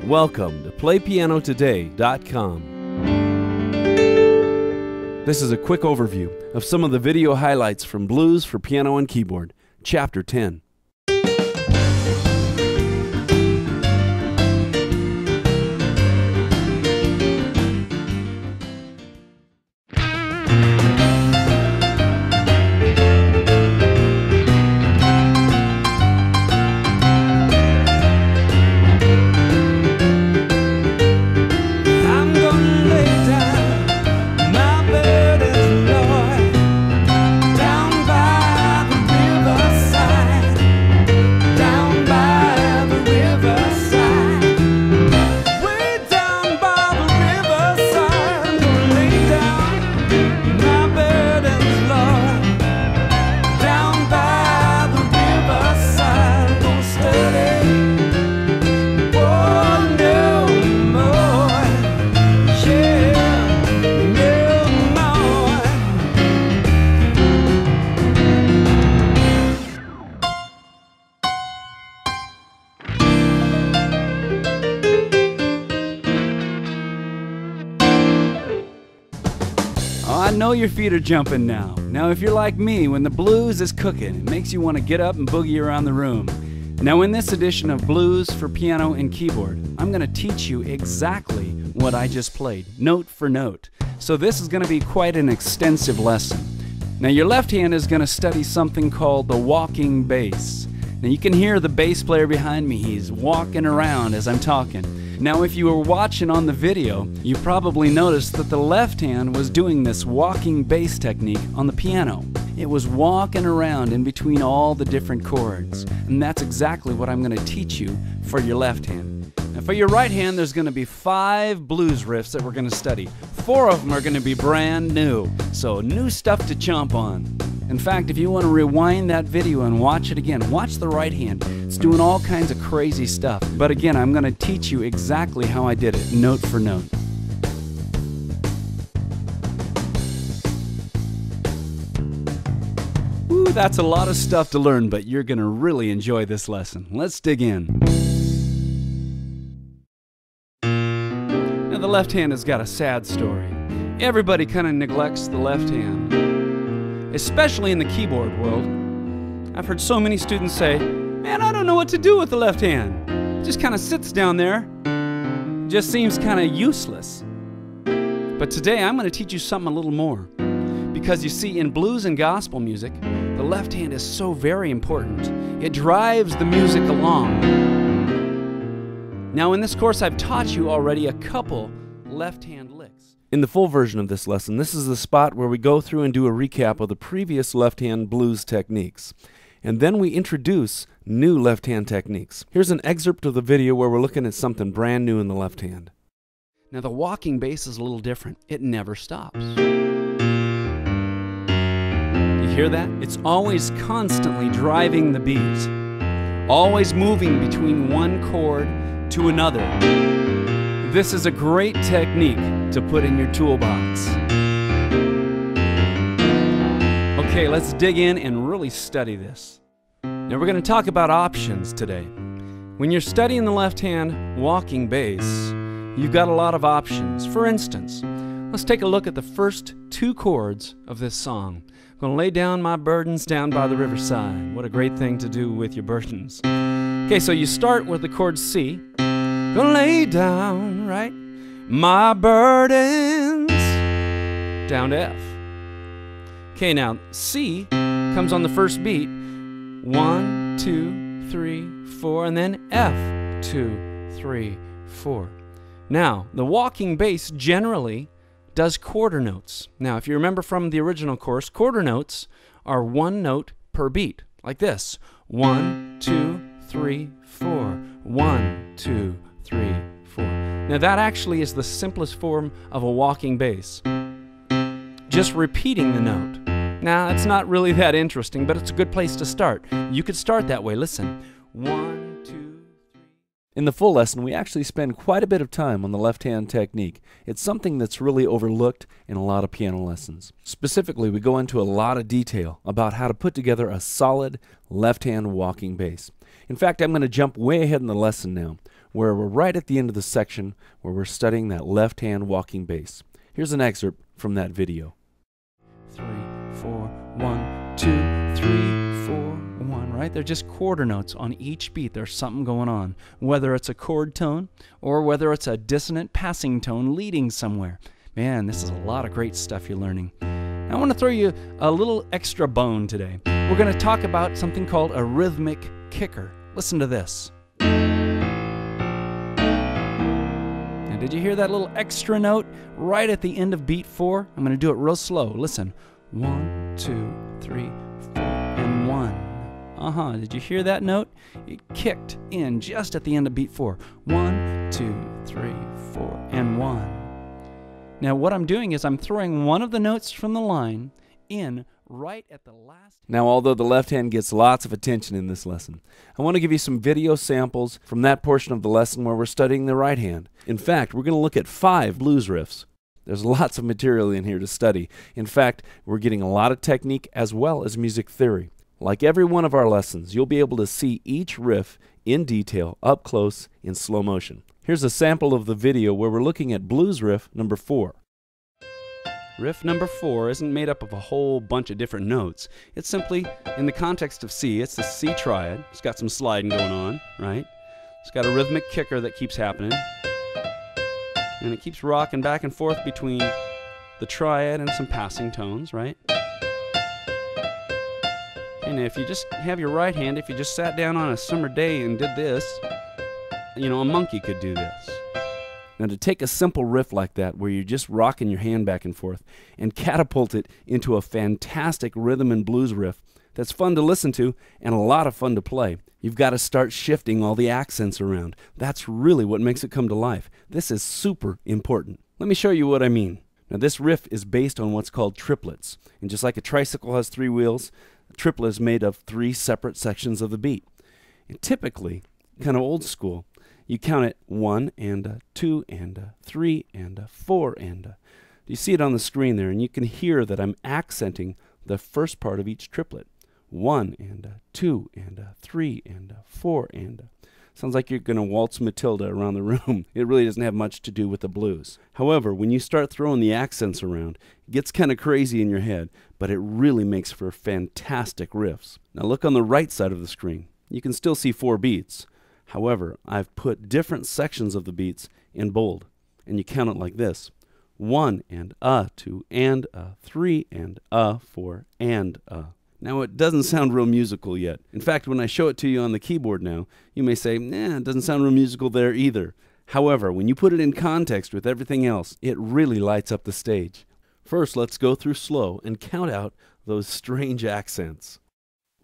Welcome to PlayPianoTODAY.com. This is a quick overview of some of the video highlights from Blues for Piano and Keyboard, Chapter 10. I know your feet are jumping now. Now if you're like me, when the blues is cooking, it makes you want to get up and boogie around the room. Now in this edition of Blues for Piano and Keyboard, I'm going to teach you exactly what I just played, note for note. So this is going to be quite an extensive lesson. Now your left hand is going to study something called the walking bass. Now you can hear the bass player behind me. He's walking around as I'm talking. Now if you were watching on the video, you probably noticed that the left hand was doing this walking bass technique on the piano. It was walking around in between all the different chords. And that's exactly what I'm going to teach you for your left hand. Now for your right hand, there's going to be 5 blues riffs that we're going to study. 4 of them are going to be brand new. So new stuff to chomp on. In fact, if you want to rewind that video and watch it again, watch the right hand. It's doing all kinds of crazy stuff. But again, I'm going to teach you exactly how I did it, note for note. Ooh, that's a lot of stuff to learn, but you're going to really enjoy this lesson. Let's dig in. Now, the left hand has got a sad story. Everybody kind of neglects the left hand, especially in the keyboard world. I've heard so many students say, "Man, I don't know what to do with the left hand. It just kind of sits down there. Just seems kind of useless." But today I'm going to teach you something a little more. Because you see, in blues and gospel music, the left hand is so very important. It drives the music along. Now in this course I've taught you already a couple left hand licks. In the full version of this lesson, this is the spot where we go through and do a recap of the previous left-hand blues techniques. And then we introduce new left-hand techniques. Here's an excerpt of the video where we're looking at something brand new in the left hand. Now the walking bass is a little different. It never stops. You hear that? It's always constantly driving the beat. Always moving between one chord to another. This is a great technique to put in your toolbox. Okay, let's dig in and really study this. Now we're going to talk about options today. When you're studying the left hand walking bass, you've got a lot of options. For instance, let's take a look at the first 2 chords of this song. I'm going to lay down my burdens down by the riverside. What a great thing to do with your burdens. Okay, so you start with the chord C. Gonna lay down, right, my burdens, down to F. Okay, now C comes on the first beat. 1, 2, 3, 4, and then F, 2, 3, 4. Now, the walking bass generally does quarter notes. Now, if you remember from the original course, quarter notes are 1 note per beat, like this. 1, 2, 3, 4. 1, 2, 3, 4. Now that actually is the simplest form of a walking bass. Just repeating the note. Now it's not really that interesting, but it's a good place to start. You could start that way. Listen. 1, 2, 3. In the full lesson, we actually spend quite a bit of time on the left-hand technique. It's something that's really overlooked in a lot of piano lessons. Specifically, we go into a lot of detail about how to put together a solid left-hand walking bass. In fact, I'm going to jump way ahead in the lesson now. where we're right at the end of the section where we're studying that left-hand walking bass. Here's an excerpt from that video. 3, 4, 1, 2, 3, 4, 1, right? They're just quarter notes on each beat. There's something going on, whether it's a chord tone or whether it's a dissonant passing tone leading somewhere. Man, this is a lot of great stuff you're learning. Now, I want to throw you a little extra bone today. We're going to talk about something called a rhythmic kicker. Listen to this. Now, did you hear that little extra note right at the end of beat 4? I'm going to do it real slow. Listen. 1, 2, 3, 4, and 1. Did you hear that note? It kicked in just at the end of beat 4. 1, 2, 3, 4, and 1. Now what I'm doing is I'm throwing one of the notes from the line in right at the last. Now, although the left hand gets lots of attention in this lesson, I want to give you some video samples from that portion of the lesson where we're studying the right hand. In fact, we're going to look at 5 blues riffs. There's lots of material in here to study. In fact, we're getting a lot of technique as well as music theory. Like every one of our lessons, you'll be able to see each riff in detail, up close, in slow motion. Here's a sample of the video where we're looking at blues riff number 4. Riff number 4 isn't made up of a whole bunch of different notes. It's simply, in the context of C, it's the C triad. It's got some sliding going on, right? It's got a rhythmic kicker that keeps happening. And it keeps rocking back and forth between the triad and some passing tones, right? And if you just have your right hand, if you just sat down on a summer day and did this, you know, a monkey could do this. Now, to take a simple riff like that, where you're just rocking your hand back and forth, and catapult it into a fantastic rhythm and blues riff that's fun to listen to and a lot of fun to play, you've got to start shifting all the accents around. That's really what makes it come to life. This is super important. Let me show you what I mean. Now, this riff is based on what's called triplets. And just like a tricycle has 3 wheels, a triplet is made of 3 separate sections of the beat. And typically, kind of old school, you count it 1 and 2 and 3 and 4 and you see it on the screen there, and you can hear that I'm accenting the first part of each triplet. 1 and 2 and 3 and 4 and sounds like you're going to waltz Matilda around the room. It really doesn't have much to do with the blues. However, when you start throwing the accents around, it gets kind of crazy in your head, but it really makes for fantastic riffs. Now look on the right side of the screen. You can still see 4 beats. However, I've put different sections of the beats in bold, and you count it like this. 1 and 2 and 3 and 4 and Now, it doesn't sound real musical yet. In fact, when I show it to you on the keyboard now, you may say, it doesn't sound real musical there either. However, when you put it in context with everything else, it really lights up the stage. First, let's go through slow and count out those strange accents.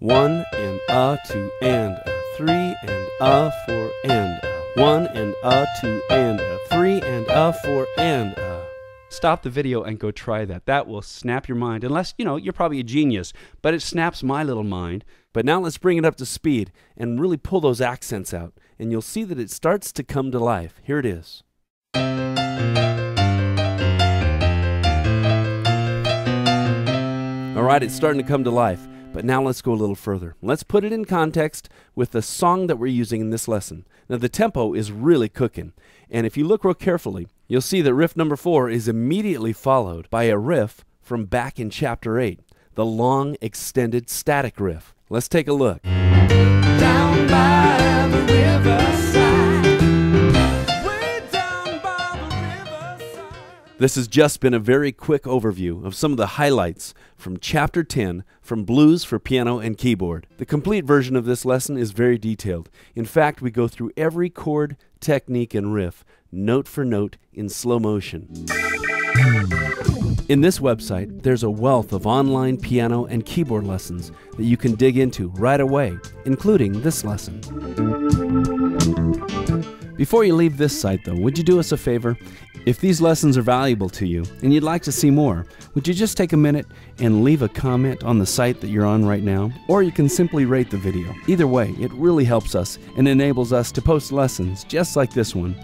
1 and 2 and 3 and 4 and 1 and 2 and 3 and 4 and Stop the video and go try that. That will snap your mind, unless, you're probably a genius, but it snaps my little mind. But now let's bring it up to speed and really pull those accents out, and you'll see that it starts to come to life. Here it is. All right, it's starting to come to life. But now let's go a little further. Let's put it in context with the song that we're using in this lesson. Now, the tempo is really cooking. And if you look real carefully, you'll see that riff number 4 is immediately followed by a riff from back in chapter 8, the long, extended static riff. Let's take a look. Down by the riverside, way down by the riverside. This has just been a very quick overview of some of the highlights from Chapter 10 from Blues for Piano and Keyboard. The complete version of this lesson is very detailed. In fact, we go through every chord, technique, and riff, note for note, in slow motion. In this website, there's a wealth of online piano and keyboard lessons that you can dig into right away, including this lesson. Before you leave this site, though, would you do us a favor? If these lessons are valuable to you and you'd like to see more, would you just take a minute and leave a comment on the site that you're on right now? Or you can simply rate the video. Either way, it really helps us and enables us to post lessons just like this one.